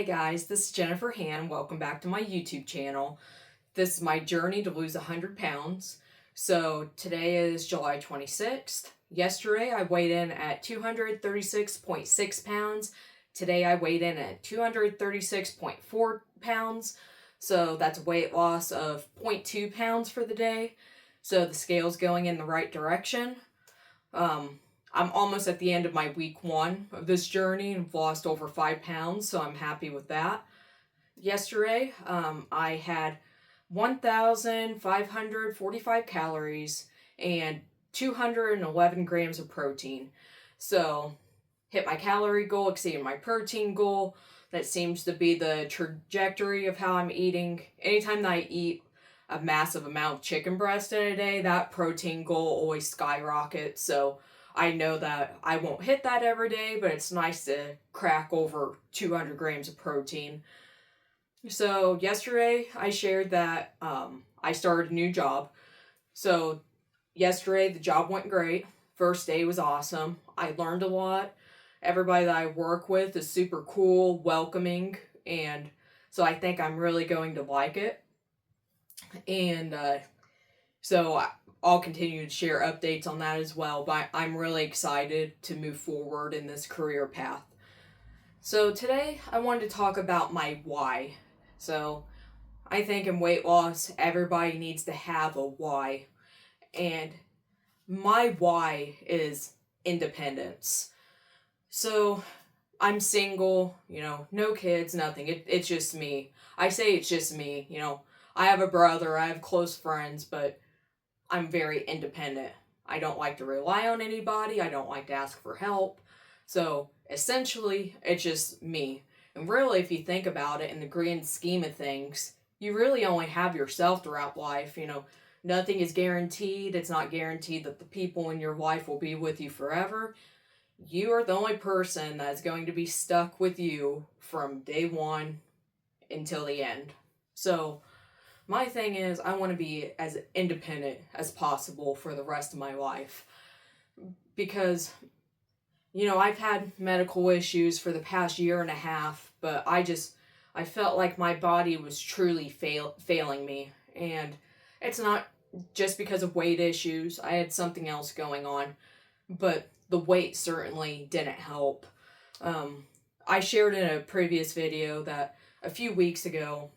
Hey guys, this is Jennifer Han. Welcome back to my YouTube channel. This is my journey to lose 100 pounds. So today is July 26th. Yesterday I weighed in at 236.6 pounds. Today I weighed in at 236.4 pounds. So that's a weight loss of 0.2 pounds for the day. So the scale's going in the right direction. I'm almost at the end of my week 1 of this journey and I've lost over 5 pounds, so I'm happy with that. Yesterday, I had 1,545 calories and 211 grams of protein. So, hit my calorie goal, exceeded my protein goal. That seems to be the trajectory of how I'm eating. Anytime that I eat a massive amount of chicken breast in a day, that protein goal always skyrockets. So, I know that I won't hit that every day, but it's nice to crack over 200 grams of protein. So yesterday I shared that I started a new job. So yesterday the job went great. First day was awesome. I learned a lot. Everybody that I work with is super cool, welcoming, and so I think I'm really going to like it. And so I'll continue to share updates on that as well, but I'm really excited to move forward in this career path. So today I wanted to talk about my why. So I think in weight loss, everybody needs to have a why. And my why is independence. So I'm single, no kids, nothing. It's just me. I say it's just me, I have a brother, I have close friends, but I'm very independent. I don't like to rely on anybody. I don't like to ask for help. So essentially, it's just me. And really, if you think about it in the grand scheme of things, you really only have yourself throughout life. Nothing is guaranteed. It's not guaranteed that the people in your life will be with you forever. You are the only person that's going to be stuck with you from day one until the end. So my thing is, I want to be as independent as possible for the rest of my life. Because, I've had medical issues for the past year and a half, but I felt like my body was truly failing me. And it's not just because of weight issues. I had something else going on, but the weight certainly didn't help. I shared in a previous video that a few weeks ago,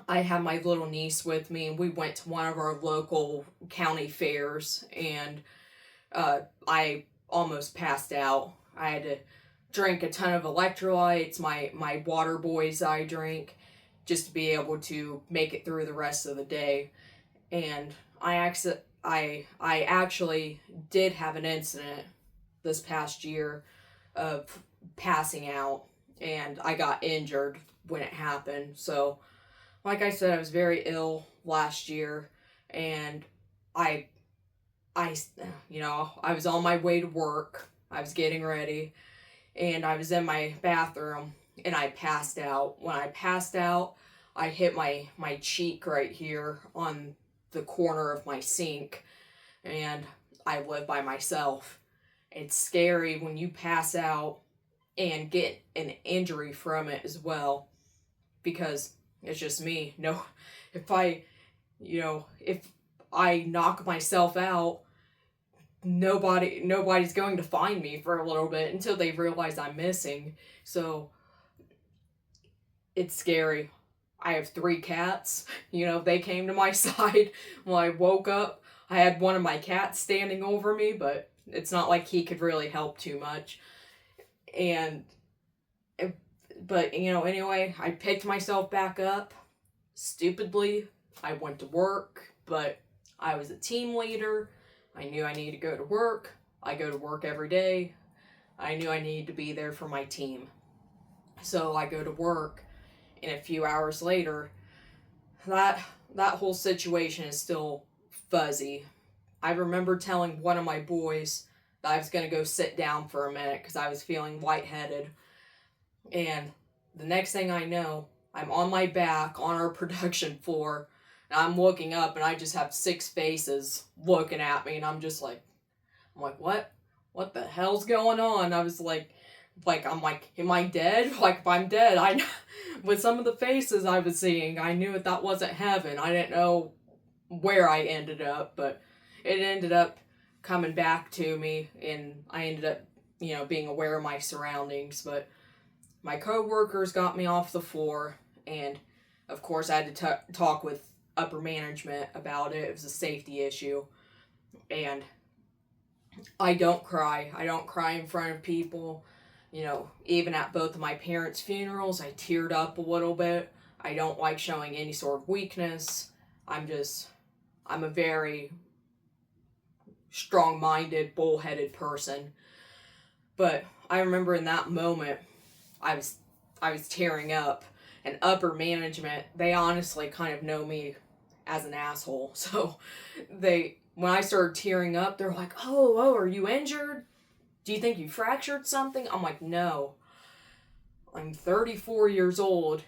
I had my little niece with me, and we went to one of our local county fairs, and I almost passed out. I had to drink a ton of electrolytes, my water boys I drink, just to be able to make it through the rest of the day. And I actually did have an incident this past year of passing out, and I got injured when it happened. So like I said, I was very ill last year, and I was on my way to work. I was getting ready, and I was in my bathroom, and I passed out. When I passed out, I hit my cheek right here on the corner of my sink, and I live by myself. It's scary when you pass out and get an injury from it as well, because it's just me. No, if I knock myself out, nobody's going to find me for a little bit until they realize I'm missing. So it's scary. I have 3 cats. They came to my side when I woke up. I had one of my cats standing over me, but it's not like he could really help too much. But anyway, I picked myself back up. Stupidly, I went to work, but I was a team leader. I knew I needed to go to work. I go to work every day. I knew I needed to be there for my team. So I go to work, and a few hours later, that whole situation is still fuzzy. I remember telling one of my boys that I was going to go sit down for a minute because I was feeling lightheaded. And the next thing I know, I'm on my back on our production floor, and I'm looking up, and I just have 6 faces looking at me, and I'm like, what? What the hell's going on? I was like Like, I'm like, am I dead? Like, if I'm dead, with some of the faces I was seeing, I knew that wasn't heaven. I didn't know where I ended up, but it ended up coming back to me, and I ended up, being aware of my surroundings. But my coworkers got me off the floor, and of course I had to talk with upper management about it. It was a safety issue, and I don't cry. I don't cry in front of people. Even at both of my parents' funerals, I teared up a little bit. I don't like showing any sort of weakness. I'm a very strong-minded, bullheaded person. But I remember in that moment, I was tearing up, and upper management, they honestly kind of know me as an asshole. So when I started tearing up, they're like, oh, are you injured? Do you think you fractured something? I'm like, no. I'm 34 years old,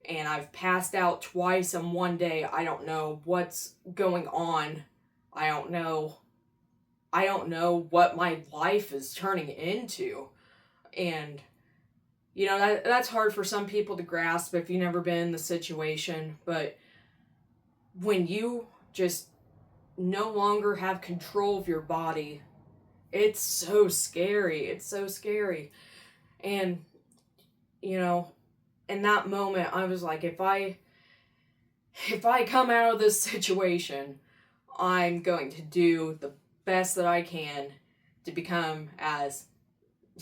and I've passed out twice in one day. I don't know what's going on. I don't know what my life is turning into. And, that's hard for some people to grasp if you've never been in the situation. But when you just no longer have control of your body, it's so scary. It's so scary. And, in that moment, I was like, if I come out of this situation, I'm going to do the best that I can to become as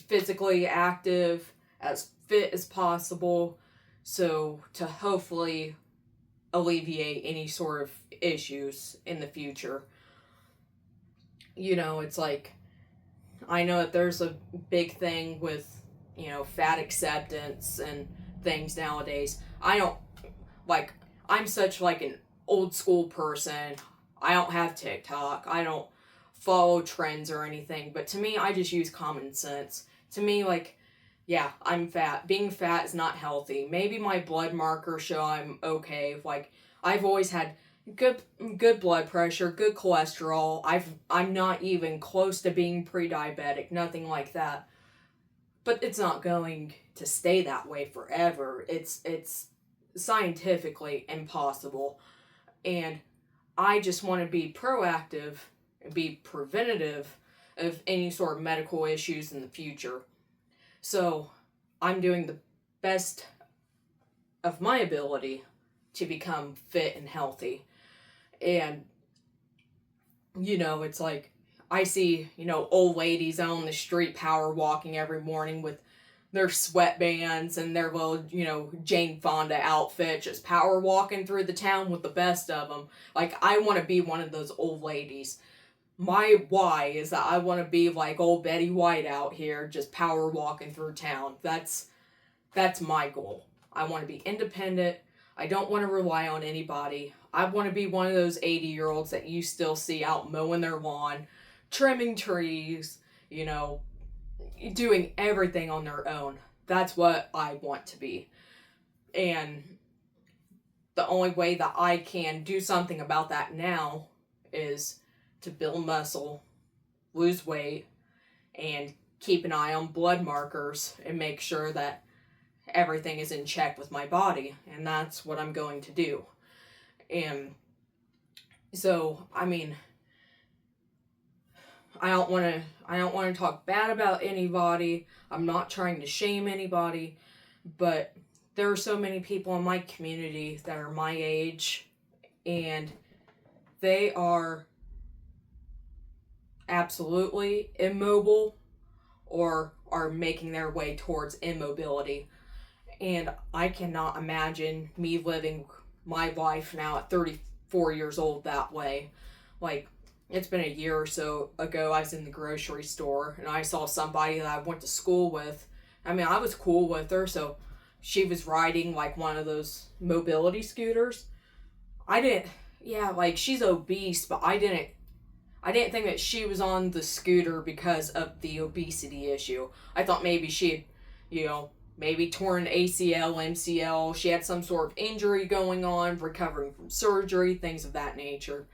physically active, as fit as possible, so to hopefully alleviate any sort of issues in the future. It's like, I know that there's a big thing with, fat acceptance and things nowadays. I'm such like an old school person. I don't have TikTok. I don't follow trends or anything. But to me, I just use common sense. To me, like, yeah, I'm fat. Being fat is not healthy. Maybe my blood markers show I'm okay. Like, I've always had good blood pressure, good cholesterol. I'm not even close to being pre-diabetic, nothing like that. But it's not going to stay that way forever. It's scientifically impossible. And I just want to be proactive and be preventative of any sort of medical issues in the future. So I'm doing the best of my ability to become fit and healthy. And, it's like, I see, old ladies on the street power walking every morning with their sweatbands and their little, Jane Fonda outfit, just power walking through the town with the best of them. Like, I want to be one of those old ladies. My why is that I want to be like old Betty White out here, just power walking through town. That's my goal. I want to be independent. I don't want to rely on anybody. I want to be one of those 80-year-olds that you still see out mowing their lawn, trimming trees, doing everything on their own. That's what I want to be. And the only way that I can do something about that now is to build muscle, lose weight, and keep an eye on blood markers and make sure that everything is in check with my body. And that's what I'm going to do. And so, I don't want to talk bad about anybody. I'm not trying to shame anybody, but there are so many people in my community that are my age, and they are absolutely immobile or are making their way towards immobility. And I cannot imagine me living my life now at 34 years old that way. Like, it's been a year or so ago, I was in the grocery store and I saw somebody that I went to school with. I was cool with her, so she was riding like one of those mobility scooters. She's obese, but I didn't think that she was on the scooter because of the obesity issue. I thought maybe she had, maybe torn ACL, MCL. She had some sort of injury going on, recovering from surgery, things of that nature.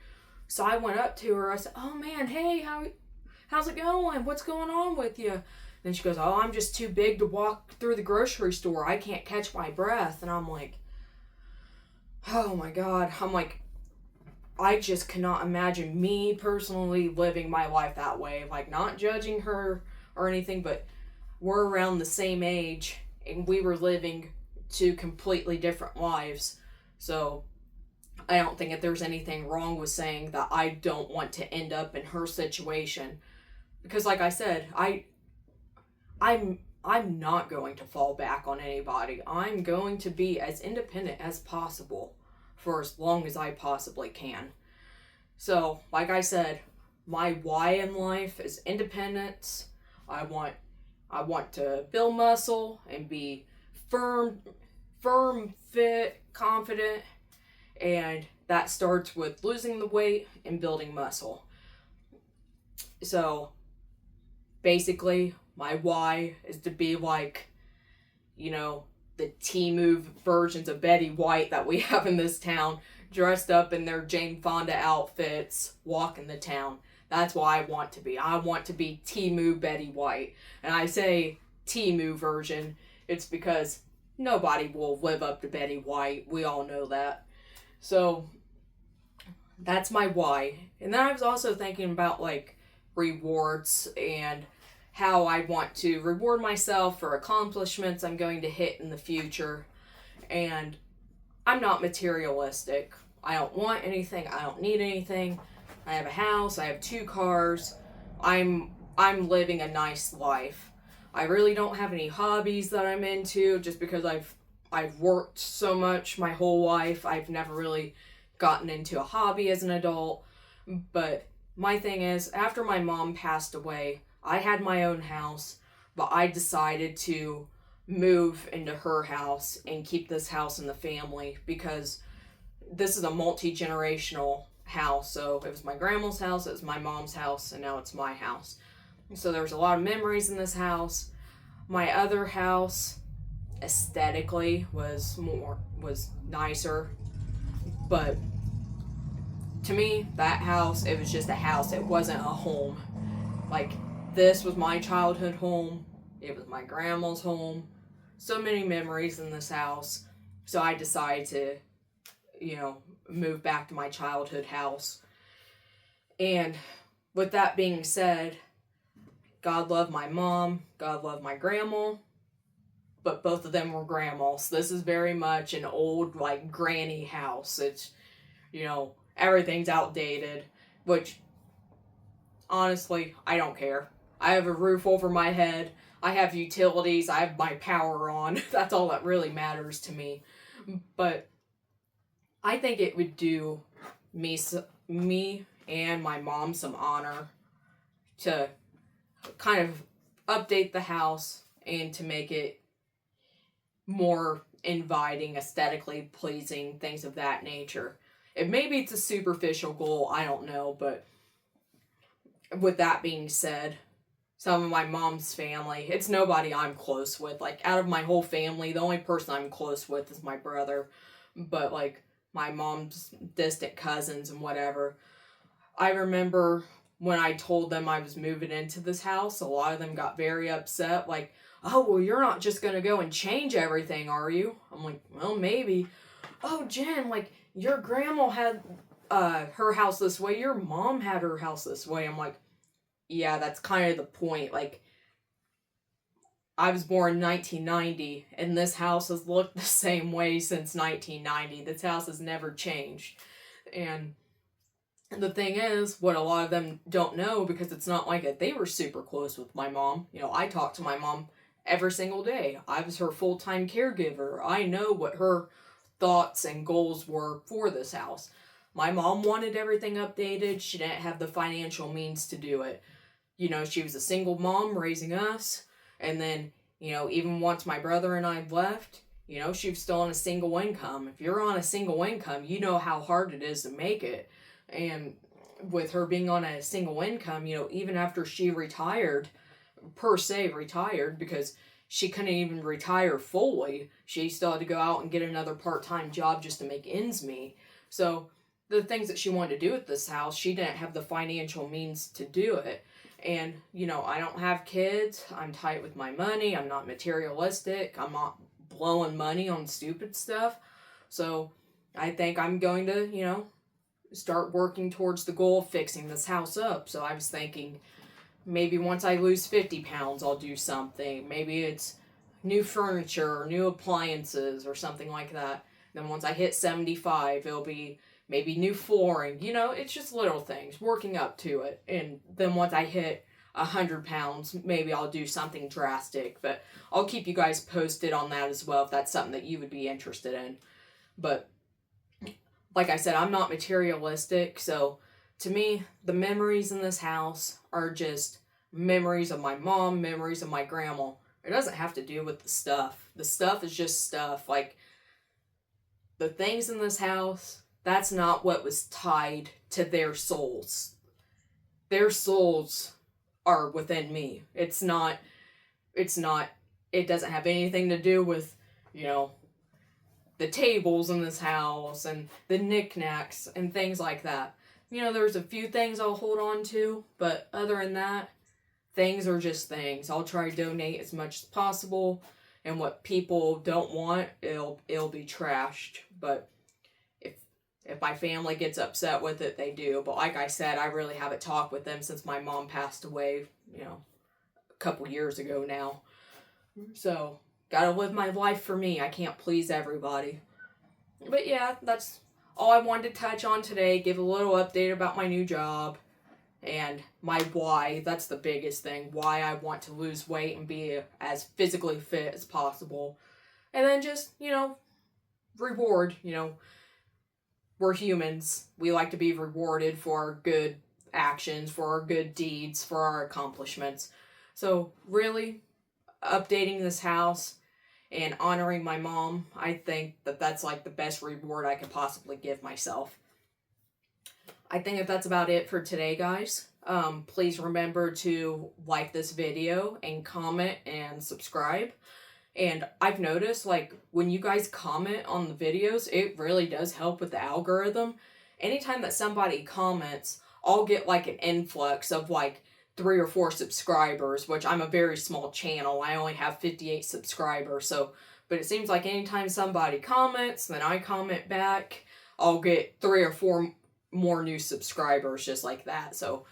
So I went up to her. I said, "Oh man, hey, how how's it going? What's going on with you? Then she goes, oh, I'm just too big to walk through the grocery store. I can't catch my breath. And I'm like, oh my God. I'm like, I just cannot imagine me personally living my life that way. Like, not judging her or anything, but we're around the same age and we were living two completely different lives. So I don't think that there's anything wrong with saying that I don't want to end up in her situation. Because like I said, I'm not going to fall back on anybody. I'm going to be as independent as possible for as long as I possibly can. So, like I said, my why in life is independence. I want to build muscle and be firm, fit, confident, and that starts with losing the weight and building muscle. So, basically, my why is to be like, the Temu versions of Betty White that we have in this town, dressed up in their Jane Fonda outfits, walking the town. That's why I want to be. I want to be Temu Betty White. And I say Temu version, it's because nobody will live up to Betty White. We all know that. So, that's my why. And then I was also thinking about, like, rewards and how I want to reward myself for accomplishments I'm going to hit in the future. And I'm not materialistic. I don't want anything. I don't need anything. I have a house. I have 2 cars. I'm living a nice life. I really don't have any hobbies that I'm into just because I've worked so much my whole life. I've never really gotten into a hobby as an adult. But my thing is, after my mom passed away, I had my own house, but I decided to move into her house and keep this house in the family because this is a multi-generational house. So it was my grandma's house, it was my mom's house, and now it's my house. So there's a lot of memories in this house. My other house, aesthetically, was nicer, but to me, that house, it was just a house. It wasn't a home. Like, this was my childhood home. It was my grandma's home. So many memories in this house. So I decided to, move back to my childhood house. And with that being said, God love my mom, God love my grandma, but both of them were grandmas. This is very much an old, like, granny house. It's, everything's outdated, which, honestly, I don't care. I have a roof over my head. I have utilities. I have my power on. That's all that really matters to me. But I think it would do me and my mom some honor to kind of update the house and to make it more inviting, aesthetically pleasing, things of that nature. And maybe it's a superficial goal, I don't know, but with that being said, some of my mom's family, it's nobody I'm close with. Like, out of my whole family, the only person I'm close with is my brother. But, like, my mom's distant cousins and whatever. I remember when I told them I was moving into this house, a lot of them got very upset. Like, oh, well, you're not just going to go and change everything, are you? I'm like, well, maybe. Oh, Jen, like, your grandma had her house this way. Your mom had her house this way. I'm like, yeah, that's kind of the point. Like, I was born in 1990, and this house has looked the same way since 1990. This house has never changed. And the thing is, what a lot of them don't know, because it's not like it, they were super close with my mom. I talked to my mom every single day. I was her full-time caregiver. I know what her thoughts and goals were for this house. My mom wanted everything updated. She didn't have the financial means to do it. She was a single mom raising us. And then, even once my brother and I left, she was still on a single income. If you're on a single income, you know how hard it is to make it. And with her being on a single income, even after she retired, because she couldn't even retire fully, she still had to go out and get another part-time job just to make ends meet. So the things that she wanted to do at this house, she didn't have the financial means to do it. And, you know, I don't have kids. I'm tight with my money. I'm not materialistic. I'm not blowing money on stupid stuff. So I think I'm going to, you know, start working towards the goal of fixing this house up. So I was thinking maybe once I lose 50 pounds, I'll do something. Maybe it's new furniture or new appliances or something like that. Then once I hit 75, it'll be maybe new flooring. You know, it's just little things, working up to it. And then once I hit 100 pounds, maybe I'll do something drastic. But I'll keep you guys posted on that as well if that's something that you would be interested in. But like I said, I'm not materialistic, so to me, the memories in this house are just memories of my mom, memories of my grandma. It doesn't have to do with the stuff. The stuff is just stuff. Like, the things in this house, that's not what was tied to their souls. Their souls are within me. It doesn't have anything to do with, you know, the tables in this house and the knickknacks and things like that. You know, there's a few things I'll hold on to, but other than that, things are just things. I'll try to donate as much as possible, and what people don't want, it'll be trashed. But if my family gets upset with it, they do. But like I said, I really haven't talked with them since my mom passed away, you know, a couple years ago now. So, gotta live my life for me. I can't please everybody. But yeah, that's all I wanted to touch on today. Give a little update about my new job and my why. That's the biggest thing. Why I want to lose weight and be as physically fit as possible. And then just, you know, reward. You know, we're humans. We like to be rewarded for our good actions, for our good deeds, for our accomplishments. So really, updating this house and honoring my mom, I think that that's like the best reward I could possibly give myself. I think that that's about it for today, guys. Please remember to like this video and comment and subscribe. And I've noticed, like, when you guys comment on the videos, it really does help with the algorithm. Anytime that somebody comments, I'll get like an influx of like 3 or 4 subscribers, which I'm a very small channel. I only have 58 subscribers, so, but it seems like anytime somebody comments, then I comment back, I'll get 3 or 4 more new subscribers just like that. So,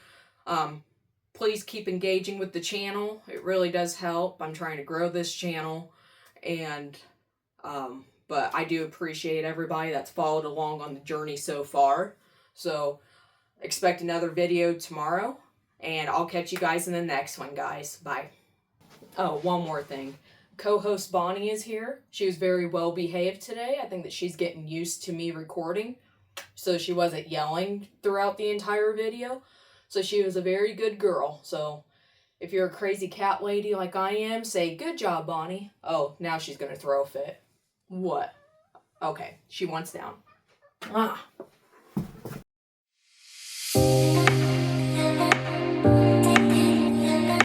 please keep engaging with the channel. It really does help. I'm trying to grow this channel, and, but I do appreciate everybody that's followed along on the journey so far. So, expect another video tomorrow. And I'll catch you guys in the next one, guys. Bye. Oh, one more thing. Co-host Bonnie is here. She was very well behaved today. I think that she's getting used to me recording, so she wasn't yelling throughout the entire video. So she was a very good girl. So if you're a crazy cat lady like I am, say, "Good job, Bonnie." Oh, now she's going to throw a fit. What? Okay, she wants down. Ah.